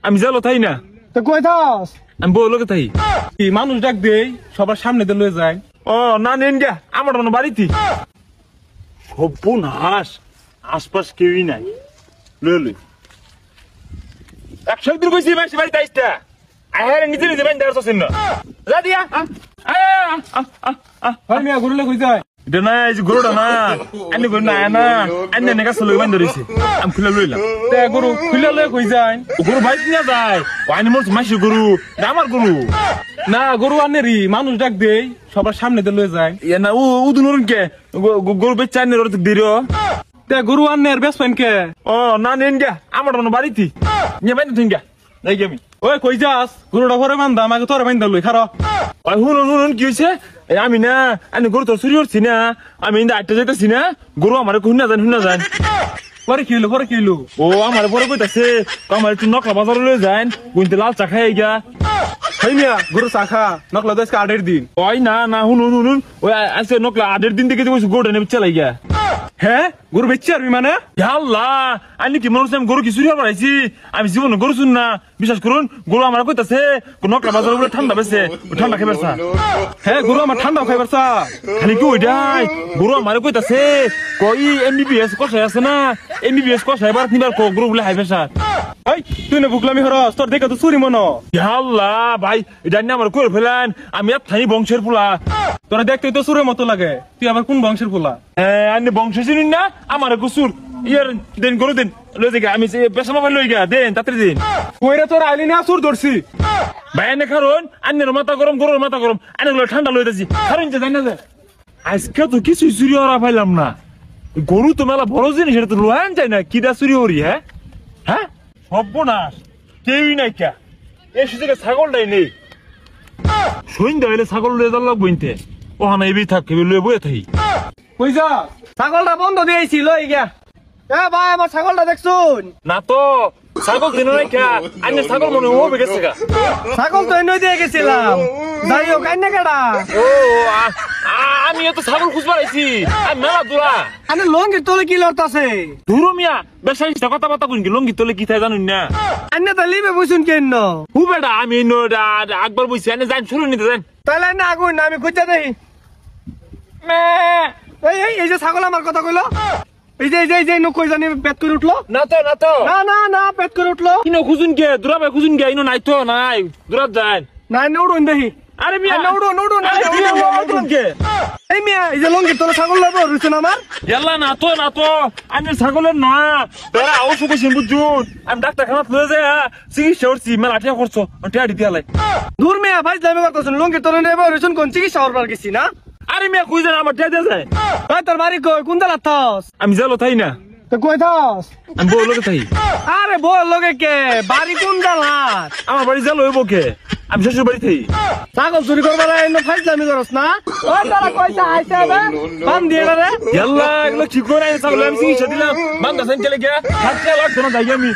আমি জালো তাই না তো কই থাস? আমি বউ লোকে তাই মানুষ ডাক দেই সবার সামনে দিয়ে লয়ে যায়। ও না নেন গা আমার মনে বাড়িতে সর্বনাশ আশপাশ কেউই নাই লই লই একশো দিন কইছি মাসি বাড়িতে আইসটা আরে নিজে নিজে বাইন দাঁড়াচ্ছ না যা দিয়া হয় মিয়া ঘুরলে কই যায়? এটা না এই যে গরুটা না আনি গরু না না আনি না গাছ লই বাইন ধরেছি আমি খুলে লইলাম তে গরু খুলে লয়ে কই যায়? গরু বাইক নিয়ে যায় ও আনি মোর মাসি গরু আমার গরু না গরু আনেরি মানুষ ডাক দেই সবার সামনে দিয়ে লয়ে যায়। ইয়া না ও উদুন কে গরু বেচা আনি রত দিরো তে গরু আনের বেসপেন কে? ও না নেন গা আমার মনে বাড়িতে নিয়ে বাইন থিন গা যাই আমি ওই কই যাস? গরুটা পরে বান্ধা আমাকে তোরে বান্ধা লই খারো। ওই শুনুন কি হয়েছে আমি না আমি গরু তোর চুরি করছি না আমি ইন্দা আটটা যাইতেছি না গরু আমার শুন না যান পরে কি হইলো? ও আমার পরে কইতাছে আমার একটু নকলা বাজারে লয়ে যান গুনতে লাল চা খাই গা হয় মিয়া গরু চাখা নকলা দশকে 8 দিন। ওই না শুনুন ওই আজকে নকলা 8 দিন থেকে গরুটা নেবে চালাই গা হ্যাঁ গরু বেচছি আরবি মানে? আল্লাহ আমি কি মনে হচ্ছে আমি গরু কি চুরি হবার আইছি আমি জীবনে গরু শুন না বিশ্বাস করুন গরু আমার কইতাছে নকলা বাজার উপরে ঠান্ডা বেছে ঠান্ডা খাইবার চা হ্যাঁ গরু আমার ঠান্ডা খাইবার চা খালি কি ওইটাই গরু আমার কইতাছে কই এমবিবিএস কষাই আছে না এমবিবিএস কষাই বার নিবার গরু বলে হাইবে স্যার এই তুই না বুকলামি হরস তোর দেখে তো চুরি মনো। আল্লাহ ভাই এটা নিয়ে আমার করে ফেলেন আমি থানি বংশের পোলা তোরা দেখতে তো চুরের মতো লাগে তুই আবার কোন বংশের পোলা? হ্যাঁ আপনি বংশ চিনুন না আমার কুসুর ইয়ার দেন গরু দেন লই যাই আমি পেশা মোবাইল লই গা দেন তাড়াতাড়ি দিন কইরা তোর আইলি না চুর ধরছি ভাই এনে কারণ আন্নের মাথা গরম গরুর মাথা গরম আন্নে ঠান্ডা লই দিছি কারণ যে জানি না আজকে তো কিছু চুরি হওয়া পাইলাম না গরু তো মেলা বড় জিনিস এটা তো লোহান যায় না কিডা চুরি হরি হ্যাঁ হ্যাঁ সর্বনাশ কেউই নাই কে এই সুযোগে ছাগলটাই নেই সন্ধ্যা হইলে ছাগল লয়ে যাওয়ার লাগবো ইনতে ওখানে এবি থাকবে লয়ে বয়ে থাকি কই যা? ছাগলটা বন্ধ দিয়েছি লই গিয়া। এ ভাই আমার ছাগলটা দেখছুন? না তো ছাগল দিন নাই কে আন্নের ছাগল মনে হবে গেছে গা ছাগল তো এনে দিয়ে গেছিলাম যাই হোক আইনে কেডা? ও আমি এত ছাগল খুঁজবার আইছি আমি মেলা দূরা আনে লঙ্গির তলে কি লড়তাছে? দূর মিয়া বেসাই কথা বার্তা কইন কি লঙ্গি তোলে কি তাই জানুন না আইনে তো লিবে বুঝুন কেন? হু বেটা আমি আকবর বইছি আনে যাই শুরু নিতে যান তাইলে না আগুন না আমি খুঁজতে দেই। এই যে ছাগল আমার কথা কইলো এই যে নকই জানি পেট করে উঠলো না তো না পেট করে উঠলো ইনো খুঁজুন কে দূরা ভাই খুঁজুন কে ইনো নাই তো নাই দূরাত যান না উড়ুন দেখি। আরে মিয়া উড়ুন কে এই মিয়া এই যে লঙ্গির তলে ছাগল লাগবো রুছেন আমার ইয়াল্লা না তো আনের ছাগলের না বেড়া অবশ্য কইছেন বুঝুন আমি ডাক্তারখানাত লয়ে যাই চিকিৎসা করছি মেলা টিয়া করছো টিয়া দিতে আলাই দূর মিয়া ভাই যাবে করতেছেন লঙ্গির তলে নেবে রুছেন কোন চিকিৎসা করবার গেছি না? আরে মিয়া কই যান আমার টিয়া দিয়ে যায় ভাই তোর বাড়ি কই কোন দালাত থাস? আমি জালো তাই না তো কই থাস? আমি বউ লোকে তাই আরে বল লগে কে বাড়ি কোন দালাত? আমার বাড়ি জালো হইব কে আমি শ্বশুর বাড়ি থাই ছাগল চুরি করবার এনে ফাইজলামি করস না? ওই তারা কইতা আইছে বে বান দিয়ে রে ইয়াল্লা এগুলো কি করে ছাগল আমি চিকিৎসা দিলাম বান্দা সাইকেলে গিয়া হাত চালা কোনো যাই আমি